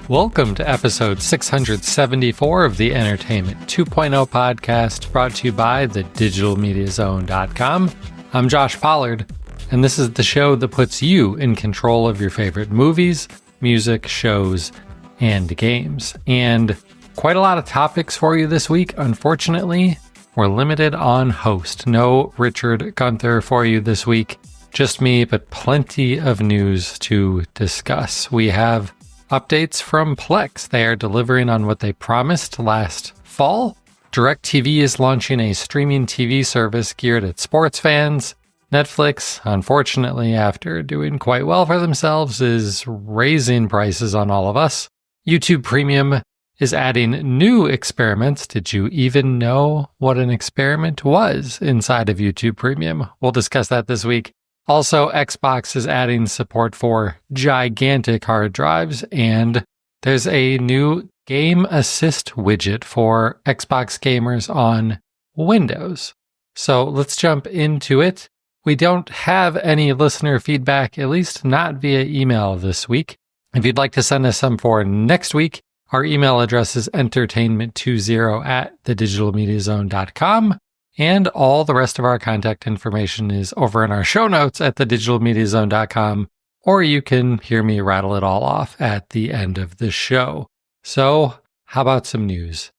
Welcome to episode 674 of the Entertainment 2.0 podcast, brought to you by thedigitalmediazone.com. I'm Josh Pollard, and this is the show that puts you in control of your favorite movies, music, shows, and games. And quite a lot of topics for you this week. Unfortunately, we're limited on host. No Richard Gunther for you this week. Just me, but plenty of news to discuss. We have updates from Plex. They are delivering on what they promised last fall. DirecTV is launching a streaming TV service geared at sports fans. Netflix, unfortunately, after doing quite well for themselves, is raising prices on all of us. YouTube Premium is adding new experiments. Did you even know what an experiment was inside of YouTube Premium? We'll discuss that this week. Also, Xbox is adding support for gigantic hard drives, and there's a new game assist widget for Xbox gamers on Windows. So let's jump into it. We don't have any listener feedback, at least not via email this week. If you'd like to send us some for next week, our email address is entertainment20@thedigitalmediazone.com. And all the rest of our contact information is over in our show notes at thedigitalmediazone.com, or you can hear me rattle it all off at the end of the show. So how about some news?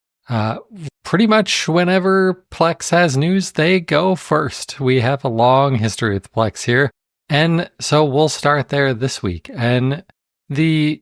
Pretty much whenever Plex has news, they go first. We have a long history with Plex here, and so we'll start there this week. And the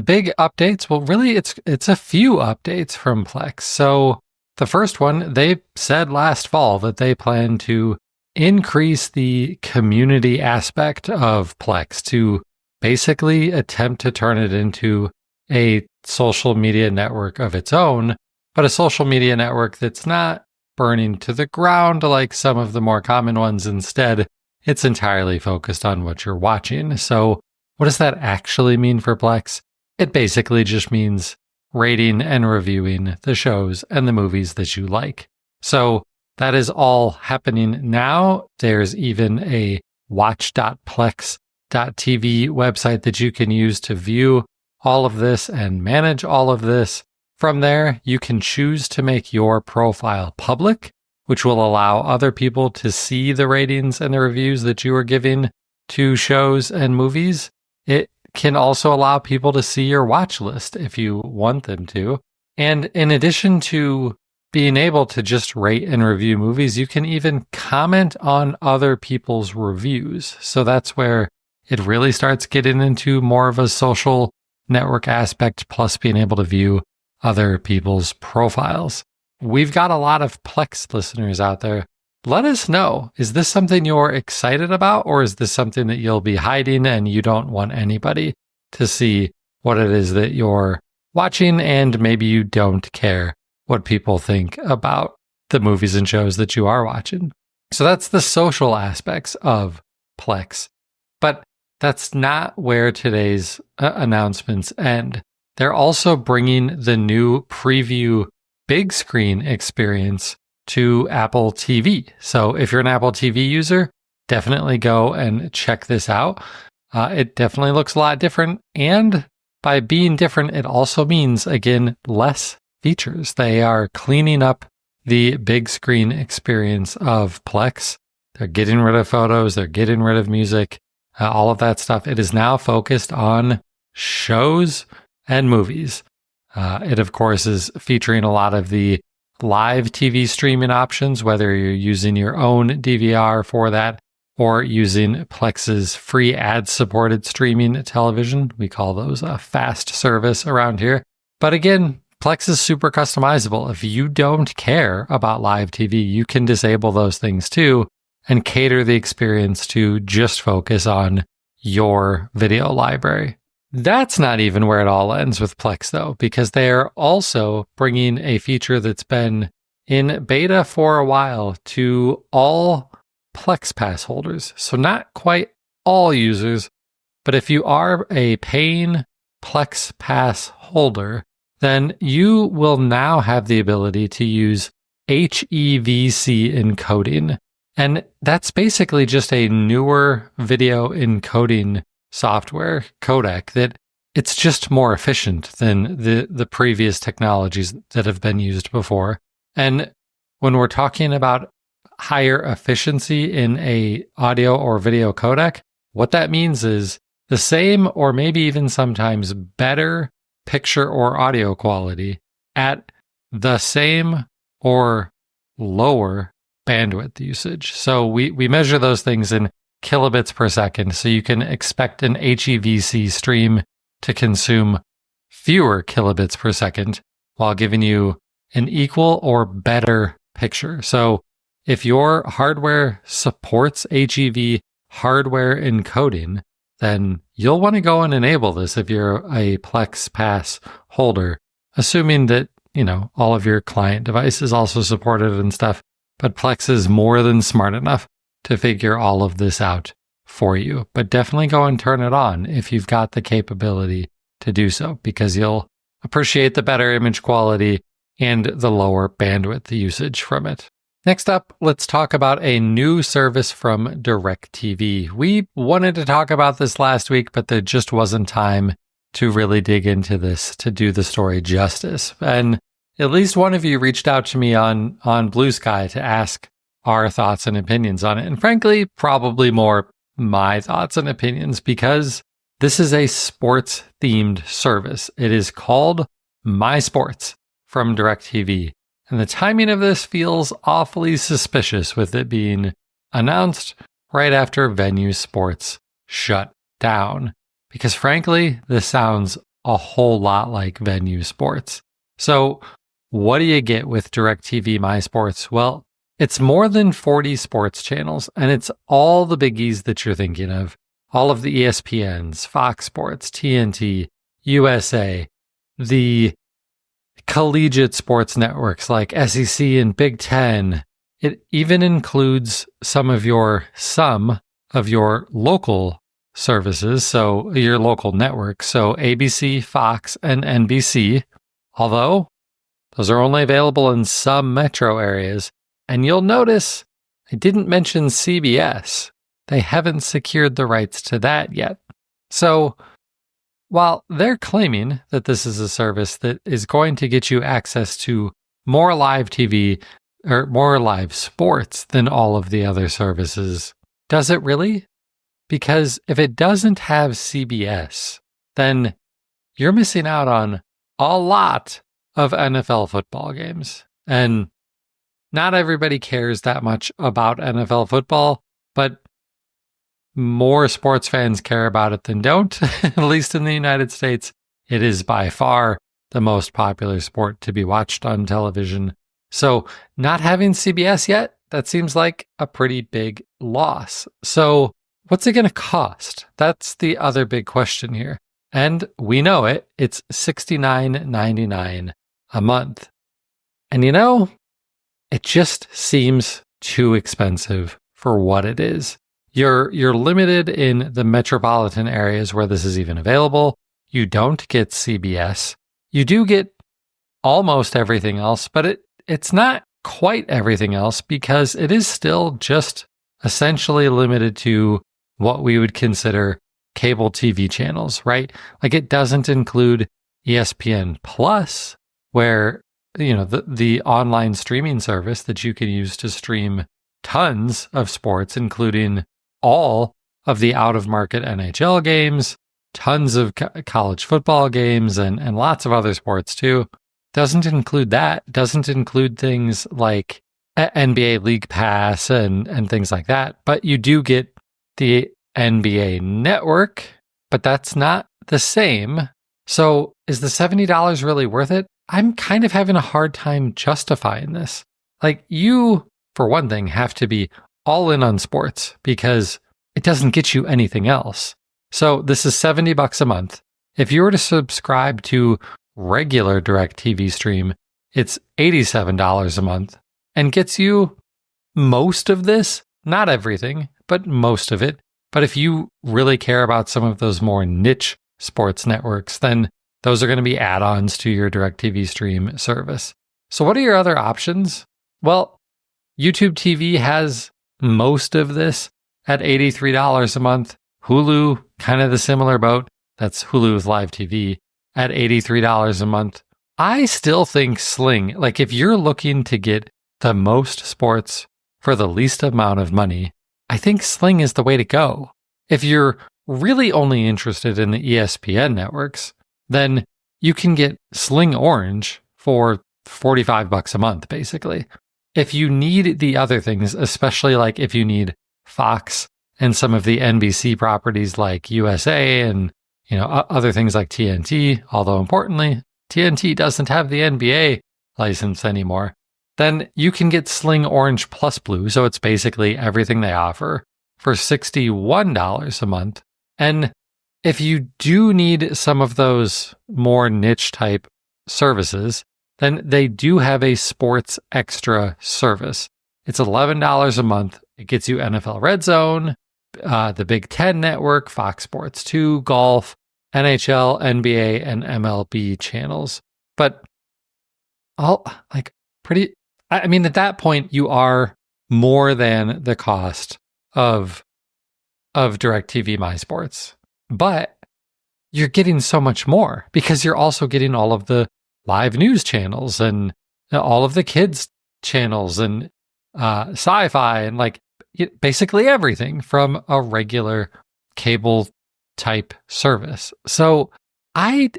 big updates, well, really it's a few updates from Plex. So the first one, they said last fall that they plan to increase the community aspect of Plex to basically attempt to turn it into a social media network of its own, but a social media network that's not burning to the ground like some of the more common ones. Instead, it's entirely focused on what you're watching. So what does that actually mean for Plex? It basically just means rating and reviewing the shows and the movies that you like. So that is all happening now. There's even a watch.plex.tv website that you can use to view all of this and manage all of this. From there, you can choose to make your profile public, which will allow other people to see the ratings and the reviews that you are giving to shows and movies. It can also allow people to see your watch list if you want them to. And in addition to being able to just rate and review movies, you can even comment on other people's reviews. So that's where it really starts getting into more of a social network aspect, plus being able to view other people's profiles. We've got a lot of Plex listeners out there. Let us know, is this something you're excited about, or is this something that you'll be hiding and you don't want anybody to see what it is that you're watching, and maybe you don't care what people think about the movies and shows that you are watching? So that's the social aspects of Plex. But that's not where today's announcements end. They're also bringing the new preview big screen experience to Apple TV. So if you're an Apple TV user, definitely go and check this out. It definitely looks a lot different. And by being different, it also means, again, less features. They are cleaning up the big screen experience of Plex. They're getting rid of photos. They're getting rid of music, all of that stuff. It is now focused on shows and movies. It, of course, is featuring a lot of the live TV streaming options, whether you're using your own DVR for that or using Plex's free ad-supported streaming television. We call those a fast service around here. But again, Plex is super customizable. If you don't care about live TV, you can disable those things too and cater the experience to just focus on your video library. That's not even where it all ends with Plex, though, because they are also bringing a feature that's been in beta for a while to all Plex Pass holders. So not quite all users, but if you are a paying Plex Pass holder, then you will now have the ability to use HEVC encoding. And that's basically just a newer video encoding software codec that it's just more efficient than the previous technologies that have been used before. And when we're talking about higher efficiency in a audio or video codec, what that means is the same or maybe even sometimes better picture or audio quality at the same or lower bandwidth usage. So we measure those things in kilobits per second. So you can expect an HEVC stream to consume fewer kilobits per second while giving you an equal or better picture. So if your hardware supports HEV hardware encoding, then you'll want to go and enable this if you're a Plex Pass holder, assuming that, all of your client devices also support it and stuff. But Plex is more than smart enough to figure all of this out for you. But definitely go and turn it on if you've got the capability to do so, because you'll appreciate the better image quality and the lower bandwidth usage from it. Next up, let's talk about a new service from DirecTV. We wanted to talk about this last week, but there just wasn't time to really dig into this to do the story justice. And at least one of you reached out to me on Blue Sky to ask our thoughts and opinions on it. And frankly, probably more my thoughts and opinions, because this is a sports-themed service. It is called MySports from DirecTV. And the timing of this feels awfully suspicious, with it being announced right after Venu Sports shut down. Because frankly, this sounds a whole lot like Venu Sports. So what do you get with DirecTV MySports? Well, it's more than 40 sports channels, and it's all the biggies that you're thinking of. All of the ESPNs, Fox Sports, TNT, USA, the collegiate sports networks like SEC and Big Ten. It even includes some of your local services, so your local networks, so ABC, Fox, and NBC, although those are only available in some metro areas. And you'll notice I didn't mention CBS. They haven't secured the rights to that yet. So while they're claiming that this is a service that is going to get you access to more live TV or more live sports than all of the other services, does it really? Because if it doesn't have CBS, then you're missing out on a lot of NFL football games. And not everybody cares that much about NFL football, but more sports fans care about it than don't. At least in the United States, it is by far the most popular sport to be watched on television. So not having CBS yet, that seems like a pretty big loss. So what's it going to cost? That's the other big question here. And we know it. It's $69.99 a month. And it just seems too expensive for what it is. You're limited in the metropolitan areas where this is even available. You don't get CBS. You do get almost everything else, but it's not quite everything else, because it is still just essentially limited to what we would consider cable TV channels, right? Like, it doesn't include ESPN Plus, where the online streaming service that you can use to stream tons of sports, including all of the out-of-market NHL games, tons of college football games, and lots of other sports too. Doesn't include that. Doesn't include things like NBA League Pass and things like that. But you do get the NBA Network, but that's not the same. So is the $70 really worth it? I'm kind of having a hard time justifying this. Like, you, for one thing, have to be all in on sports because it doesn't get you anything else. So this is $70 a month. If you were to subscribe to regular DirecTV Stream, it's $87 a month and gets you most of this, not everything, but most of it. But if you really care about some of those more niche sports networks, then those are going to be add-ons to your DirecTV Stream service. So what are your other options? Well, YouTube TV has most of this at $83 a month. Hulu, kind of the similar boat, that's Hulu's live TV, at $83 a month. I still think Sling, like if you're looking to get the most sports for the least amount of money, I think Sling is the way to go. If you're really only interested in the ESPN networks, then you can get Sling Orange for $45 a month, basically. If you need the other things, especially like if you need Fox and some of the NBC properties like USA and other things like TNT, although importantly, TNT doesn't have the NBA license anymore, then you can get Sling Orange Plus Blue, so it's basically everything they offer, for $61 a month. And if you do need some of those more niche type services, then they do have a sports extra service. It's $11 a month. It gets you NFL Red Zone, the Big Ten Network, Fox Sports 2, golf, NHL, NBA, and MLB channels. But at that point, you are more than the cost of DirecTV MySports. But you're getting so much more because you're also getting all of the live news channels and all of the kids channels and sci-fi and like basically everything from a regular cable type service. So I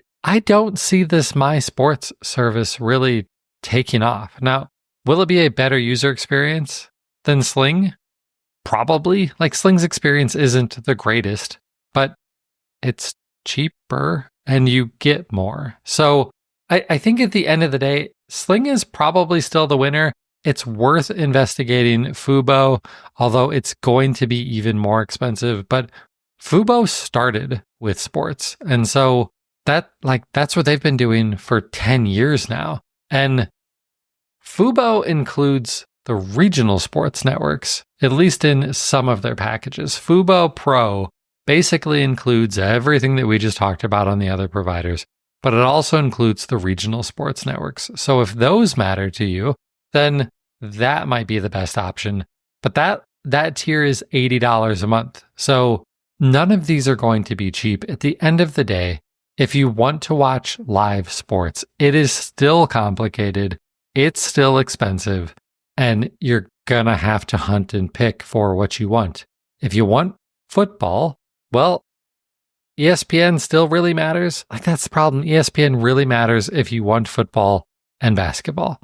don't see this MySports service really taking off. Now, will it be a better user experience than Sling? Probably. Like Sling's experience isn't the greatest, but it's cheaper and you get more. So I think at the end of the day, Sling is probably still the winner. It's worth investigating Fubo, although it's going to be even more expensive. But Fubo started with sports. And so that's what they've been doing for 10 years now. And Fubo includes the regional sports networks, at least in some of their packages. Fubo Pro basically includes everything that we just talked about on the other providers, but it also includes the regional sports networks. So if those matter to you, then that might be the best option. But that tier is $80 a month. So none of these are going to be cheap. At the end of the day, if you want to watch live sports, it is still complicated. It's still expensive. And you're going to have to hunt and pick for what you want. If you want football, well, ESPN still really matters. Like that's the problem. ESPN really matters if you want football and basketball.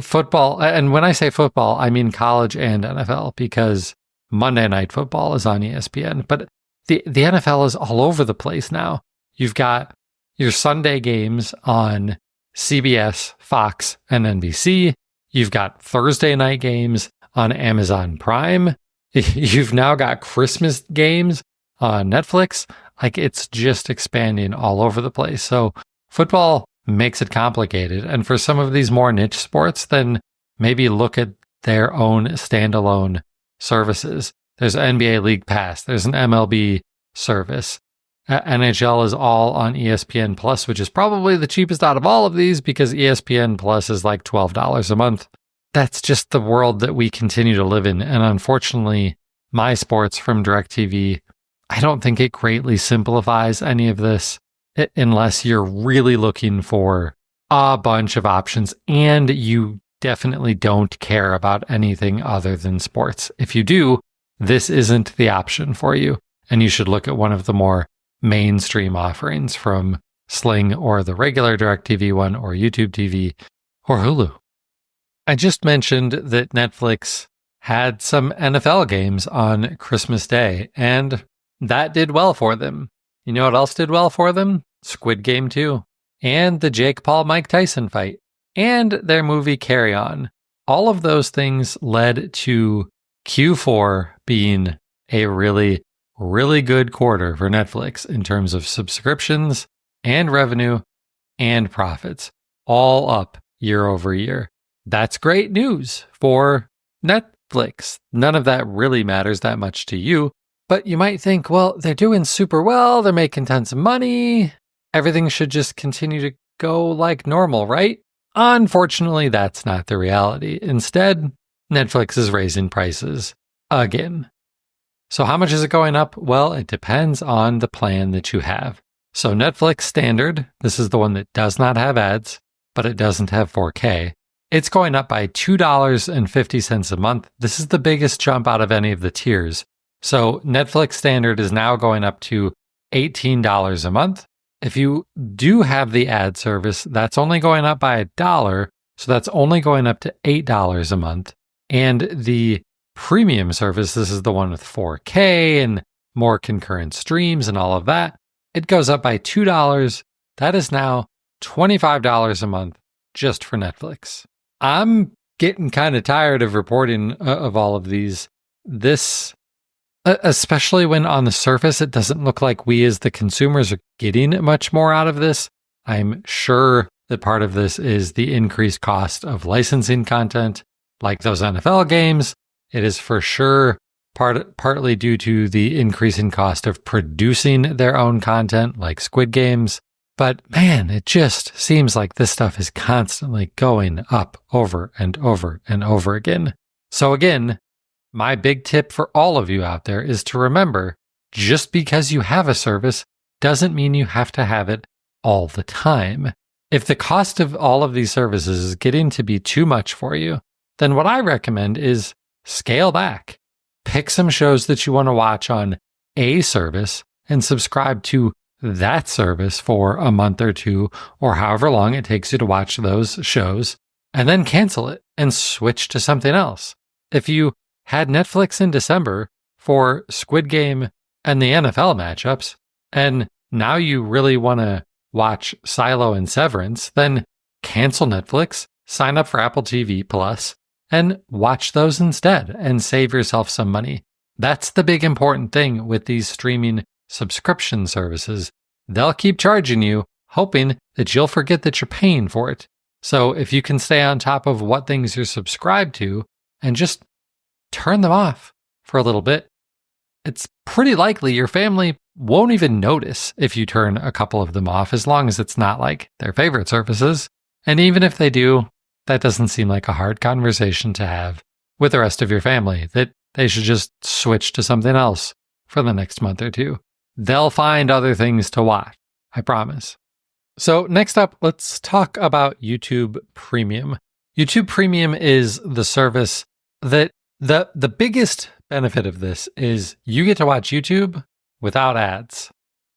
Football, and when I say football, I mean college and NFL because Monday Night Football is on ESPN. But the NFL is all over the place now. You've got your Sunday games on CBS, Fox, and NBC. You've got Thursday night games on Amazon Prime. You've now got Christmas games on Netflix. Like it's just expanding all over the place. So football makes it complicated. And for some of these more niche sports, then maybe look at their own standalone services. There's NBA League Pass. There's an MLB service. NHL is all on ESPN Plus, which is probably the cheapest out of all of these because ESPN Plus is like $12 a month. That's just the world that we continue to live in. And unfortunately, MySports from DirecTV, I don't think it greatly simplifies any of this unless you're really looking for a bunch of options and you definitely don't care about anything other than sports. If you do, this isn't the option for you. And you should look at one of the more mainstream offerings from Sling or the regular DirecTV one or YouTube TV or Hulu. I just mentioned that Netflix had some NFL games on Christmas Day, and that did well for them. You know what else did well for them? Squid Game 2, and the Jake Paul-Mike Tyson fight, and their movie Carry On. All of those things led to Q4 being a really, really good quarter for Netflix in terms of subscriptions and revenue and profits, all up year over year. That's great news for Netflix. None of that really matters that much to you, but you might think, well, they're doing super well. They're making tons of money. Everything should just continue to go like normal, right? Unfortunately, that's not the reality. Instead, Netflix is raising prices again. So how much is it going up? Well, it depends on the plan that you have. So Netflix Standard, this is the one that does not have ads, but it doesn't have 4K. It's going up by $2.50 a month. This is the biggest jump out of any of the tiers. So Netflix Standard is now going up to $18 a month. If you do have the ad service, that's only going up by $1. So that's only going up to $8 a month. And the premium service, this is the one with 4K and more concurrent streams and all of that, it goes up by $2. That is now $25 a month just for Netflix. I'm getting kind of tired of reporting of all of these. This, especially when on the surface, it doesn't look like we as the consumers are getting much more out of this. I'm sure that part of this is the increased cost of licensing content, like those NFL games. It is for sure partly due to the increasing cost of producing their own content, like Squid Games. But man, it just seems like this stuff is constantly going up over and over and over again. So again, my big tip for all of you out there is to remember, just because you have a service doesn't mean you have to have it all the time. If the cost of all of these services is getting to be too much for you, then what I recommend is scale back. Pick some shows that you want to watch on a service and subscribe to that service for a month or two, or however long it takes you to watch those shows, and then cancel it and switch to something else. If you had Netflix in December for Squid Game and the NFL matchups, and now you really want to watch Silo and Severance, then cancel Netflix, sign up for Apple TV Plus, and watch those instead and save yourself some money. That's the big important thing with these streaming subscription services. They'll keep charging you, hoping that you'll forget that you're paying for it. So if you can stay on top of what things you're subscribed to and just turn them off for a little bit, it's pretty likely your family won't even notice if you turn a couple of them off, as long as it's not like their favorite services. And even if they do, that doesn't seem like a hard conversation to have with the rest of your family, that they should just switch to something else for the next month or two. They'll find other things to watch, I promise. So next up, let's talk about YouTube Premium. YouTube Premium is the service that the biggest benefit of this is you get to watch YouTube without ads.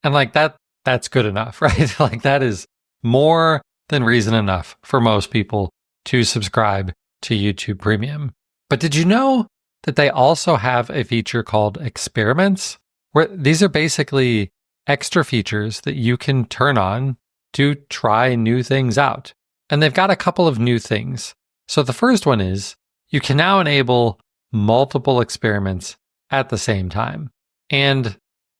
And like that's good enough, right? Like that is more than reason enough for most people to subscribe to YouTube Premium. But did you know that they also have a feature called Experiments, where these are basically extra features that you can turn on to try new things out? And they've got a couple of new things. So the first one is you can now enable multiple experiments at the same time. And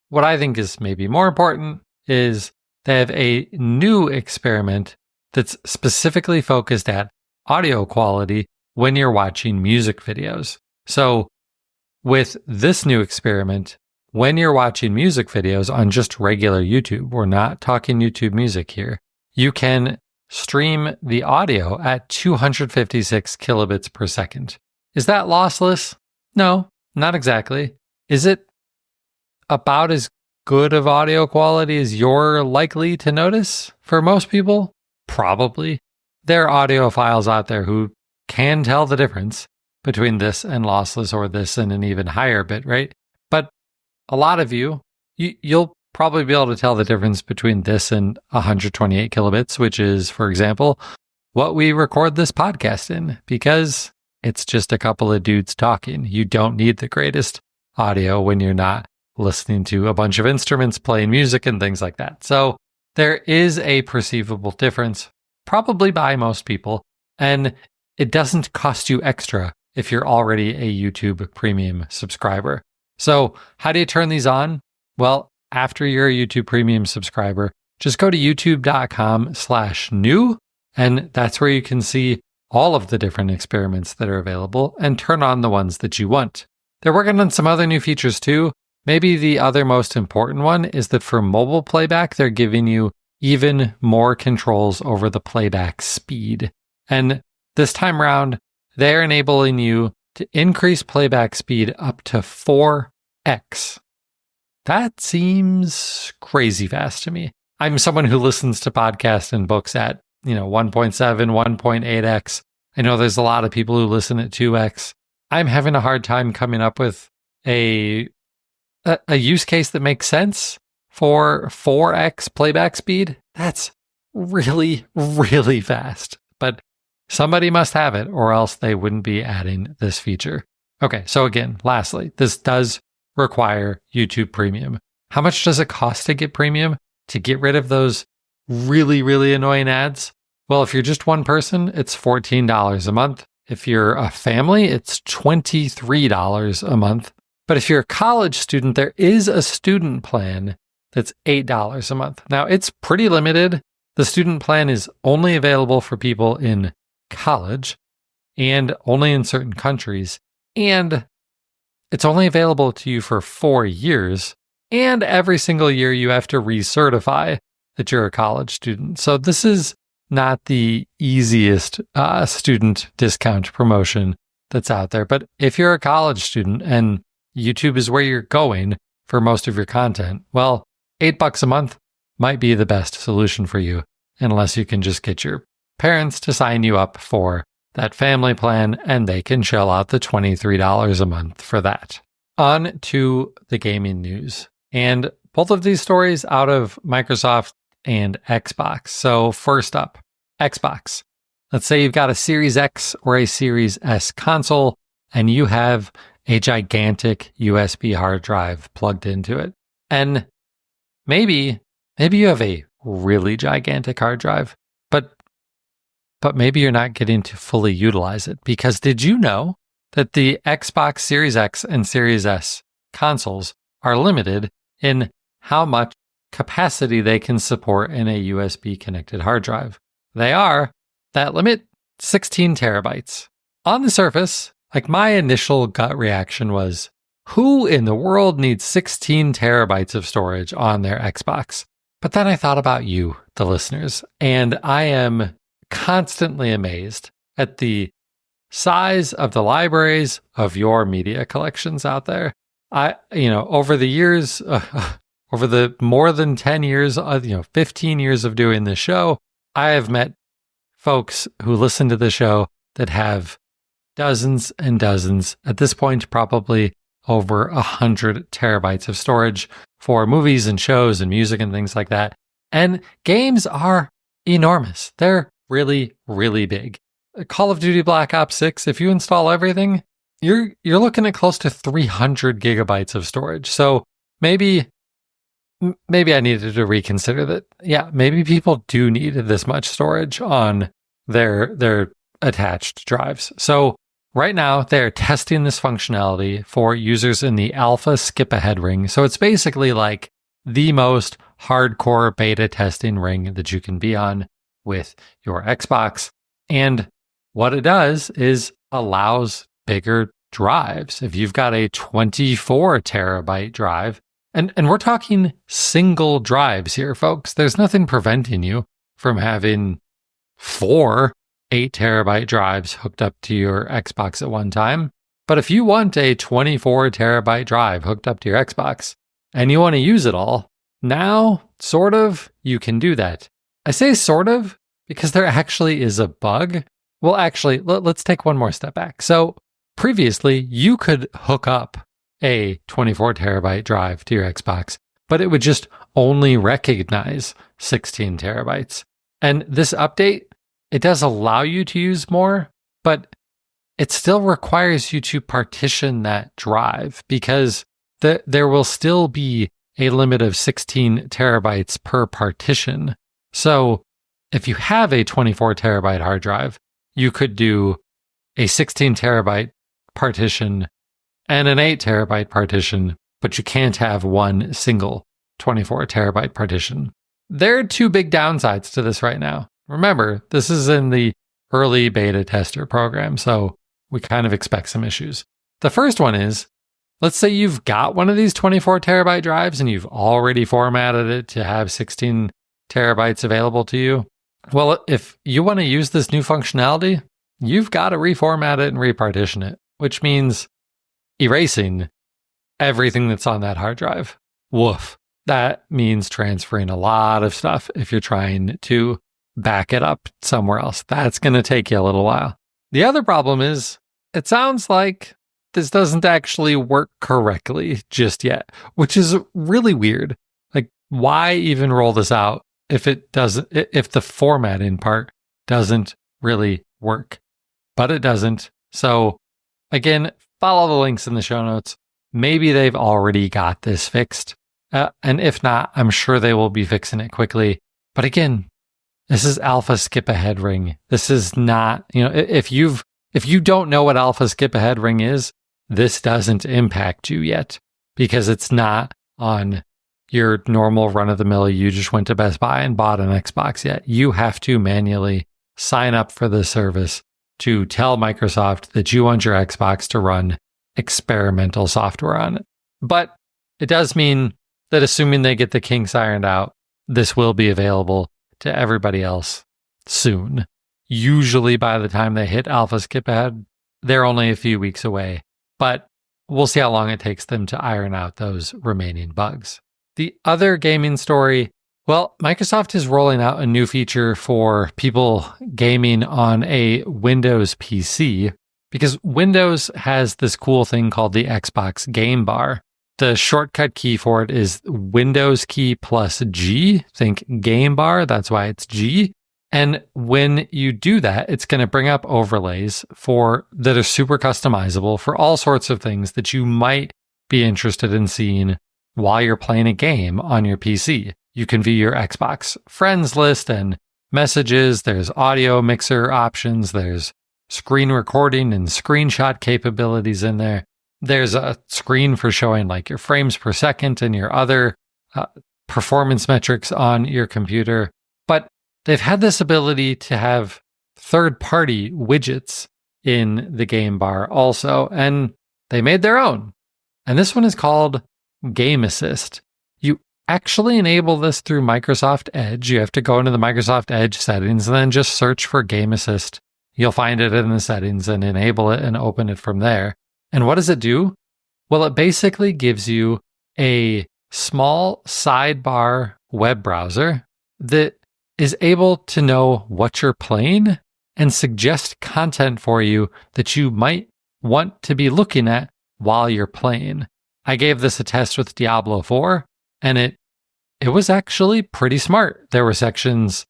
what I think is maybe more important is they have a new experiment that's specifically focused at audio quality when you're watching music videos. So with this new experiment, when you're watching music videos on just regular YouTube, we're not talking YouTube music here, you can stream the audio at 256 kilobits per second. Is that lossless? No, not exactly. Is it about as good of audio quality as you're likely to notice for most people? Probably. There are audiophiles out there who can tell the difference between this and lossless, or this and an even higher bit rate. But a lot of you'll probably be able to tell the difference between this and 128 kilobits, which is, for example, what we record this podcast in, because it's just a couple of dudes talking. You don't need the greatest audio when you're not listening to a bunch of instruments playing music and things like that. So there is a perceivable difference, probably by most people, and it doesn't cost you extra if you're already a YouTube Premium subscriber. So how do you turn these on? Well, after you're a YouTube Premium subscriber, just go to youtube.com/new, and that's where you can see all of the different experiments that are available and turn on the ones that you want. They're working on some other new features too. Maybe the other most important one is that for mobile playback, they're giving you even more controls over the playback speed. And this time around, they're enabling you to increase playback speed up to 4 X. That seems crazy fast to me. I'm someone who listens to podcasts and books at, 1.7, 1.8x. I know there's a lot of people who listen at 2x. I'm having a hard time coming up with a use case that makes sense for 4x playback speed. That's really, really fast. But somebody must have it, or else they wouldn't be adding this feature. Okay, so again, lastly, this does require YouTube Premium. How much does it cost to get Premium? To get rid of those really, really annoying ads? Well, if you're just one person, it's $14 a month. If you're a family, it's $23 a month. But if you're a college student, there is a student plan that's $8 a month. Now, it's pretty limited. The student plan is only available for people in college and only in certain countries. And it's only available to you for 4 years. And every single year you have to recertify that you're a college student. So this is not the easiest student discount promotion that's out there. But if you're a college student and YouTube is where you're going for most of your content, well, $8 a month might be the best solution for you, unless you can just get your parents to sign you up for that family plan and they can shell out the $23 a month for that. On to the gaming news. And both of these stories out of Microsoft and Xbox. So first up, Xbox. Let's say you've got a Series X or a Series S console and you have a gigantic USB hard drive plugged into it. And maybe you have a really gigantic hard drive, but maybe you're not getting to fully utilize it. Because did you know that the Xbox Series X and Series S consoles are limited in how much capacity they can support in a USB connected hard drive? They are, that limit, 16 terabytes. On the surface, my initial gut reaction was, who in the world needs 16 terabytes of storage on their Xbox? But then I thought about you, the listeners, and I am constantly amazed at the size of the libraries of your media collections out there. Over the years, over the more than 10 years, 15 years of doing this show, I have met folks who listen to the show that have dozens and dozens, at this point, probably over 100 terabytes of storage for movies and shows and music and things like that. And games are enormous. They're really, really big. Call of Duty Black Ops 6, if you install everything, you're looking at close to 300 gigabytes of storage. So maybe I needed to reconsider that. Yeah, maybe people do need this much storage on their attached drives. So right now, they're testing this functionality for users in the alpha skip ahead ring. So it's basically like the most hardcore beta testing ring that you can be on with your Xbox. And what it does is allows bigger drives. If you've got a 24 terabyte drive, and we're talking single drives here, folks, there's nothing preventing you from having 4 8 terabyte drives hooked up to your Xbox at one time. But if you want a 24 terabyte drive hooked up to your Xbox and you want to use it all, now, sort of, you can do that. I say sort of because there actually is a bug. Well, actually, let's take one more step back. So previously, you could hook up a 24 terabyte drive to your Xbox, but it would just only recognize 16 terabytes. And this update, it does allow you to use more, but it still requires you to partition that drive because there will still be a limit of 16 terabytes per partition. So if you have a 24 terabyte hard drive, you could do a 16 terabyte partition and an 8 terabyte partition, but you can't have one single 24 terabyte partition. There are 2 big downsides to this right now. Remember, this is in the early beta tester program, so we kind of expect some issues. The first one is, let's say you've got one of these 24 terabyte drives and you've already formatted it to have 16 terabytes available to you. Well, if you want to use this new functionality, you've got to reformat it and repartition it, which means erasing everything that's on that hard drive. Woof. That means transferring a lot of stuff if you're trying to back it up somewhere else. That's going to take you a little while. The other problem is it sounds like this doesn't actually work correctly just yet, which is really weird. Like, why even roll this out if the formatting part doesn't really work? But it doesn't. So again, follow the links in the show notes. Maybe they've already got this fixed. And if not, I'm sure they will be fixing it quickly. But again, this is alpha skip ahead ring. This is not, if you don't know what alpha skip ahead ring is, this doesn't impact you yet because it's not on your normal run of the mill. You just went to Best Buy and bought an Xbox yet. You have to manually sign up for the service to tell Microsoft that you want your Xbox to run experimental software on it. But it does mean that assuming they get the kinks ironed out, this will be available to everybody else soon. Usually by the time they hit alpha skip ahead, they're only a few weeks away, but we'll see how long it takes them to iron out those remaining bugs. The other gaming story, well, Microsoft is rolling out a new feature for people gaming on a Windows PC because Windows has this cool thing called the Xbox Game Bar. The shortcut key for it is Windows key plus G. Think Game Bar, that's why it's G. And when you do that, it's going to bring up overlays that are super customizable for all sorts of things that you might be interested in seeing while you're playing a game on your PC. You can view your Xbox friends list and messages. There's audio mixer options. There's screen recording and screenshot capabilities in there. There's a screen for showing like your frames per second and your other performance metrics on your computer. But they've had this ability to have third-party widgets in the game bar also, and they made their own. And this one is called Game Assist. You actually enable this through Microsoft Edge. You have to go into the Microsoft Edge settings and then just search for Game Assist. You'll find it in the settings and enable it and open it from there. And what does it do? Well, it basically gives you a small sidebar web browser that is able to know what you're playing and suggest content for you that you might want to be looking at while you're playing. I gave this a test with Diablo 4, and it was actually pretty smart. There were sections,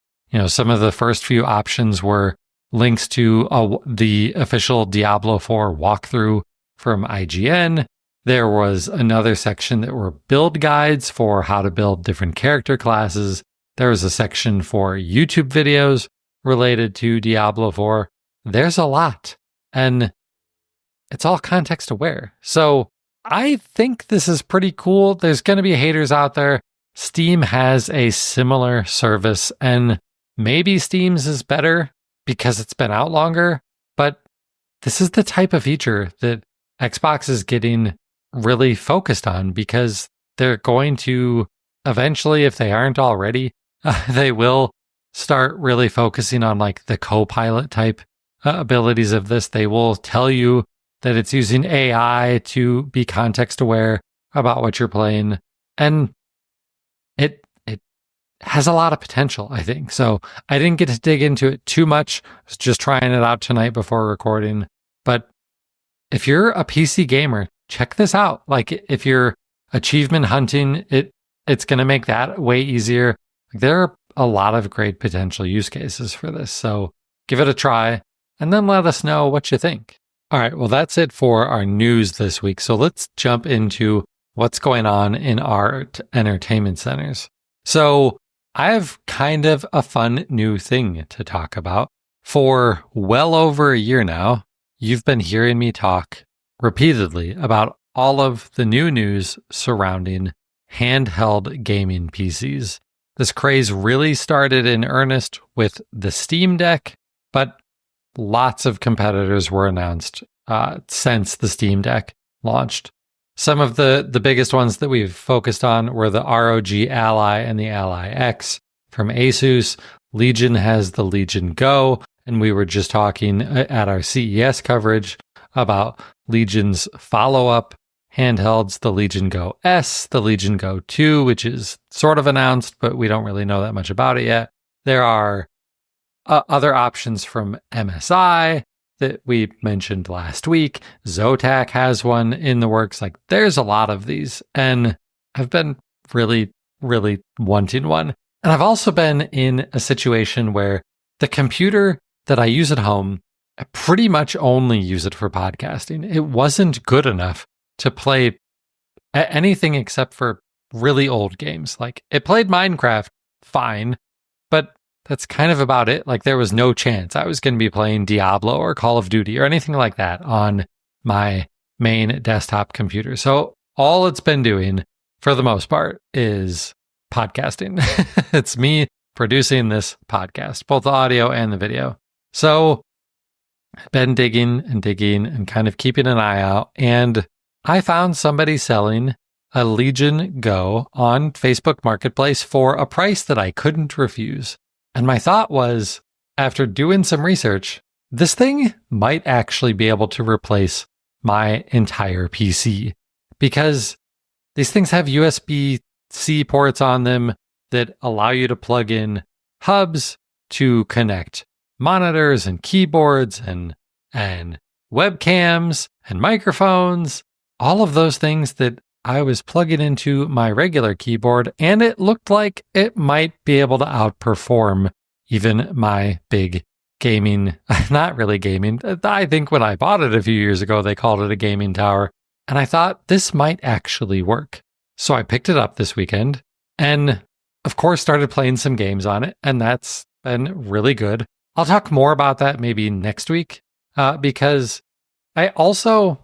some of the first few options were links to the official Diablo 4 walkthrough from IGN. There was another section that were build guides for how to build different character classes. There was a section for YouTube videos related to Diablo 4. There's a lot, and it's all context aware. So I think this is pretty cool. There's going to be haters out there. Steam has a similar service, and maybe Steam's is better because it's been out longer, but this is the type of feature that Xbox is getting really focused on because they're going to eventually, if they aren't already, they will start really focusing on like the co-pilot type abilities of this. They will tell you that it's using AI to be context aware about what you're playing. And it has a lot of potential, I think. So I didn't get to dig into it too much. I was just trying it out tonight before recording. But if you're a PC gamer, check this out. Like if you're achievement hunting, it's going to make that way easier. There are a lot of great potential use cases for this. So give it a try and then let us know what you think. All right, well, that's it for our news this week. So let's jump into what's going on in our entertainment centers. So I have kind of a fun new thing to talk about. For well over a year now, you've been hearing me talk repeatedly about all of the new news surrounding handheld gaming PCs. This craze really started in earnest with the Steam Deck, but lots of competitors were announced since the Steam Deck launched. Some of the biggest ones that we've focused on were the ROG Ally and the Ally X from Asus. Legion has the Legion Go, and we were just talking at our CES coverage about Legion's follow-up handhelds, the Legion Go S, the Legion Go 2, which is sort of announced, but we don't really know that much about it yet. There are other options from MSI that we mentioned last week. Zotac has one in the works. Like, there's a lot of these, and I've been really, really wanting one. And I've also been in a situation where the computer that I use at home, I pretty much only use it for podcasting. It wasn't good enough to play anything except for really old games. Like, it played Minecraft fine, but that's kind of about it. Like, there was no chance I was going to be playing Diablo or Call of Duty or anything like that on my main desktop computer. So all it's been doing for the most part is podcasting. It's me producing this podcast, both the audio and the video. So I've been digging and kind of keeping an eye out. And I found somebody selling a Legion Go on Facebook Marketplace for a price that I couldn't refuse. And my thought was, after doing some research, this thing might actually be able to replace my entire PC, because these things have USB-C ports on them that allow you to plug in hubs to connect monitors and keyboards and webcams and microphones, all of those things that I was plugging into my regular keyboard, and it looked like it might be able to outperform even my big gaming, not really gaming. I think when I bought it a few years ago, they called it a gaming tower, and I thought this might actually work. So I picked it up this weekend and, of course, started playing some games on it, and that's been really good. I'll talk more about that maybe next week, because I also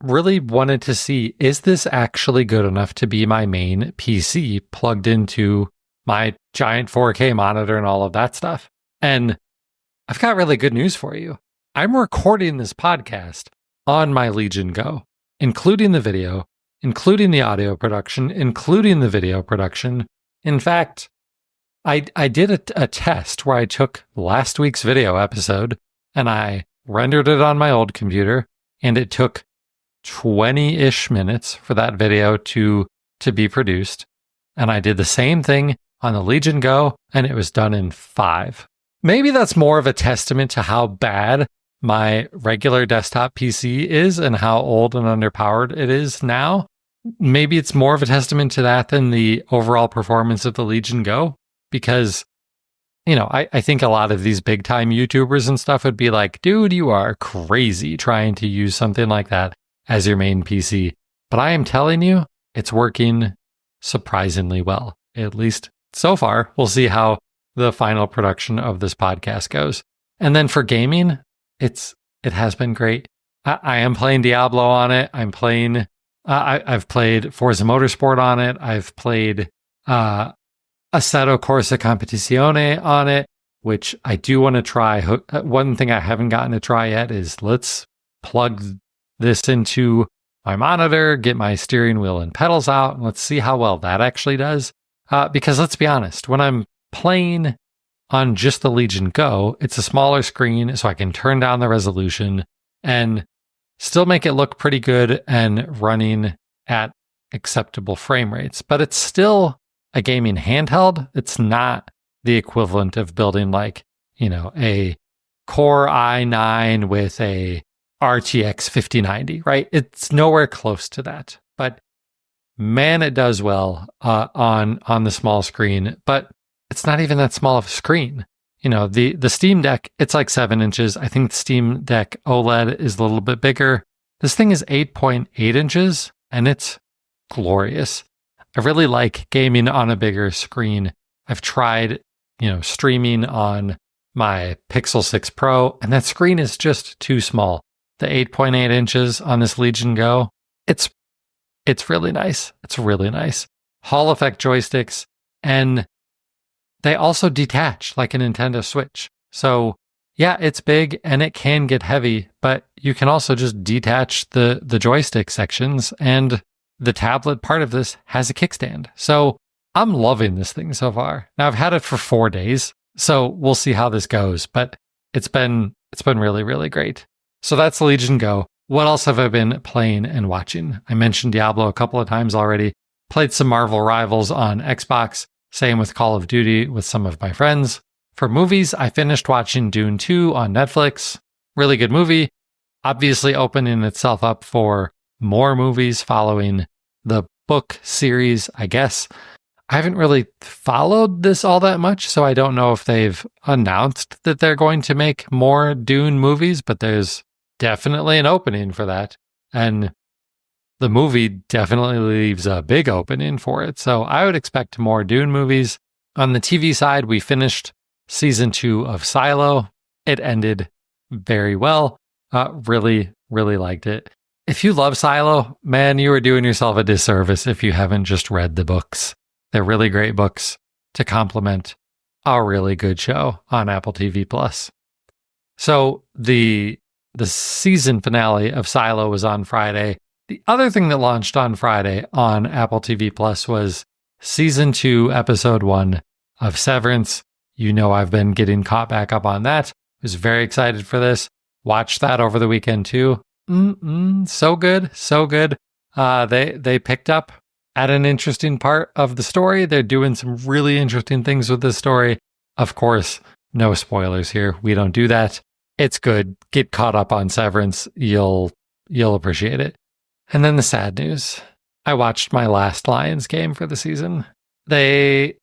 really wanted to see, is this actually good enough to be my main PC plugged into my giant 4K monitor and all of that stuff? And I've got really good news for you. I'm recording this podcast on my Legion Go, including the video, including the audio production, including the video production. In fact, I did a test where I took last week's video episode and I rendered it on my old computer, and it took 20-ish minutes for that video to be produced. And I did the same thing on the Legion Go, and it was done in 5. Maybe that's more of a testament to how bad my regular desktop PC is and how old and underpowered it is now. Maybe it's more of a testament to that than the overall performance of the Legion Go, because, I think a lot of these big time YouTubers and stuff would be like, dude, you are crazy trying to use something like that as your main PC. But I am telling you, it's working surprisingly well, at least so far. We'll see how the final production of this podcast goes. And then for gaming, it has been great. I am playing Diablo on it. I've played Forza Motorsport on it. I've played Assetto Corsa Competizione on it, which I do want to try. One thing I haven't gotten to try yet is let's plug this into my monitor, get my steering wheel and pedals out, and let's see how well that actually does. Because let's be honest, when I'm playing on just the Legion Go, it's a smaller screen, so I can turn down the resolution and still make it look pretty good and running at acceptable frame rates. But it's still a gaming handheld. It's not the equivalent of building like, a Core i9 with a RTX 5090, right? It's nowhere close to that. But man, it does well on the small screen. But it's not even that small of a screen. The Steam Deck, it's like 7 inches. I think the Steam Deck OLED is a little bit bigger. This thing is 8.8 inches, and it's glorious. I really like gaming on a bigger screen. I've tried, streaming on my Pixel 6 Pro, and that screen is just too small. The 8.8 inches on this Legion Go, it's really nice. It's really nice. Hall effect joysticks, and they also detach like a Nintendo Switch. So yeah, it's big and it can get heavy, but you can also just detach the joystick sections, and the tablet part of this has a kickstand. So I'm loving this thing so far. Now I've had it for 4 days, so we'll see how this goes, but it's been really, really great. So that's the Legion Go. What else have I been playing and watching? I mentioned Diablo a couple of times already. Played some Marvel Rivals on Xbox. Same with Call of Duty with some of my friends. For movies, I finished watching Dune 2 on Netflix. Really good movie. Obviously opening itself up for more movies following the book series, I guess. I haven't really followed this all that much, so I don't know if they've announced that they're going to make more Dune movies, but there's definitely an opening for that. And the movie definitely leaves a big opening for it. So I would expect more Dune movies. On the TV side, we finished season 2 of Silo. It ended very well. Really, really liked it. If you love Silo, man, you are doing yourself a disservice if you haven't just read the books. They're really great books to complement a really good show on Apple TV Plus. So the season finale of Silo was on Friday. The other thing that launched on Friday on Apple TV Plus was season 2, episode 1 of Severance. You know, I've been getting caught back up on that. I was very excited for this. Watched that over the weekend too. So good, so good. They picked up at an interesting part of the story. They're doing some really interesting things with this story. Of course, no spoilers here. We don't do that. It's good. Get caught up on Severance. You'll appreciate it. And then the sad news. I watched my last Lions game for the season. They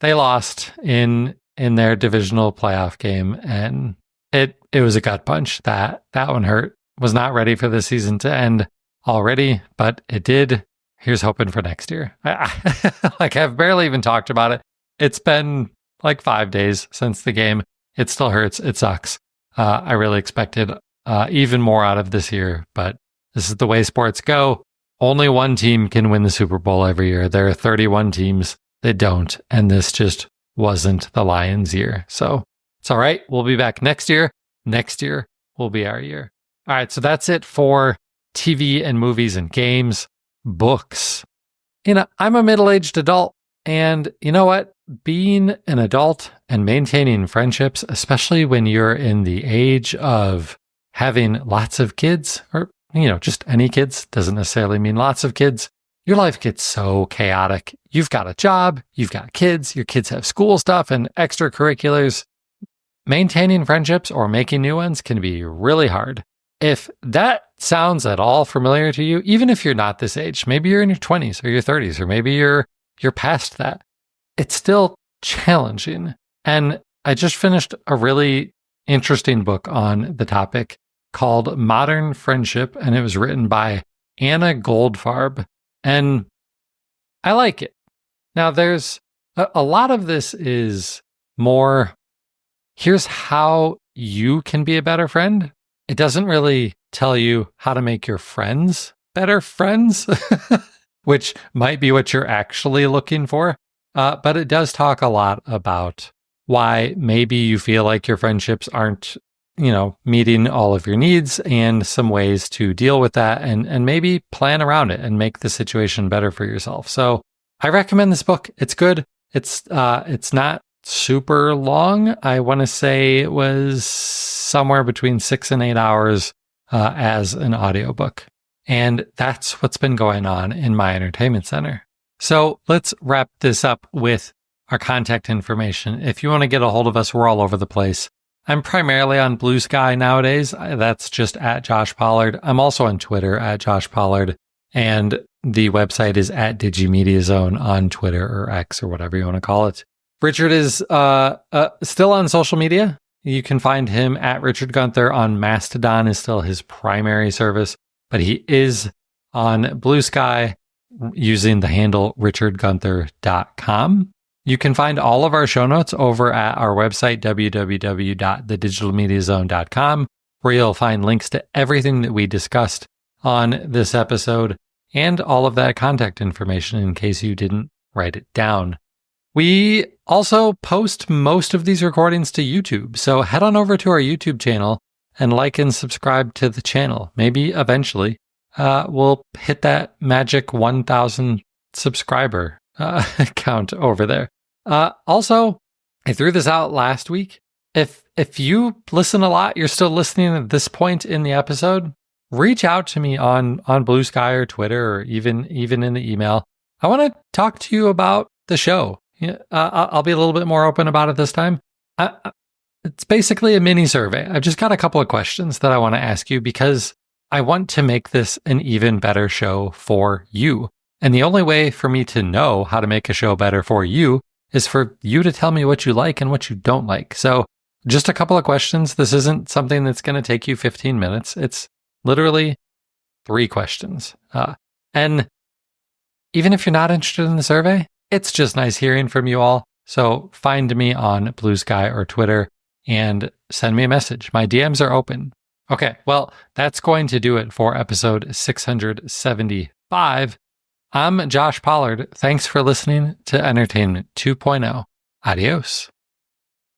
lost in their divisional playoff game, and it was a gut punch. That one hurt. Was not ready for the season to end already, but it did. Here's hoping for next year. I've barely even talked about it. It's been like 5 days since the game. It still hurts. It sucks. I really expected even more out of this year, but this is the way sports go. Only one team can win the Super Bowl every year. There are 31 teams that don't, and this just wasn't the Lions' year. So it's all right. We'll be back next year. Next year will be our year. All right, so that's it for TV and movies and games. Books. I'm a middle-aged adult, and you know what? Being an adult and maintaining friendships, especially when you're in the age of having lots of kids, or just any kids, doesn't necessarily mean lots of kids. Your life gets so chaotic. You've got a job, you've got kids, your kids have school stuff and extracurriculars. Maintaining friendships or making new ones can be really hard. If that sounds at all familiar to you, even if you're not this age, maybe you're in your 20s or your 30s, or maybe you're past that, it's still challenging. And I just finished a really interesting book on the topic called Modern Friendship, and it was written by Anna Goldfarb, and I like it. Now, there's a lot of this is more, here's how you can be a better friend. It doesn't really tell you how to make your friends better friends, which might be what you're actually looking for. But it does talk a lot about why maybe you feel like your friendships aren't, meeting all of your needs, and some ways to deal with that, and maybe plan around it and make the situation better for yourself. So I recommend this book. It's good. It's not super long. I want to say it was somewhere between 6 and 8 hours as an audiobook. And that's what's been going on in my entertainment center. So let's wrap this up with our contact information. If you want to get a hold of us, we're all over the place. I'm primarily on Blue Sky nowadays. That's just at Josh Pollard. I'm also on Twitter at Josh Pollard. And the website is at DigiMediaZone on Twitter or X or whatever you want to call it. Richard is still on social media. You can find him at Richard Gunther on Mastodon, is still his primary service, but he is on Blue Sky using the handle richardgunther.com. You can find all of our show notes over at our website, www.thedigitalmediazone.com, where you'll find links to everything that we discussed on this episode and all of that contact information in case you didn't write it down. We also post most of these recordings to YouTube, so head on over to our YouTube channel and like and subscribe to the channel. Maybe eventually we'll hit that magic 1,000 subscriber count over there. Also, I threw this out last week. If you listen a lot, you're still listening at this point in the episode, reach out to me on Blue Sky or Twitter, or even in the email. I want to talk to you about the show. I'll be a little bit more open about it this time. It's basically a mini survey. I've just got a couple of questions that I want to ask you because I want to make this an even better show for you. And the only way for me to know how to make a show better for you is for you to tell me what you like and what you don't like. So just a couple of questions. This isn't something that's going to take you 15 minutes. It's literally 3 questions. And even if you're not interested in the survey, it's just nice hearing from you all. So find me on Blue Sky or Twitter and send me a message. My DMs are open. Okay, well, that's going to do it for episode 675. I'm Josh Pollard. Thanks for listening to Entertainment 2.0. Adios.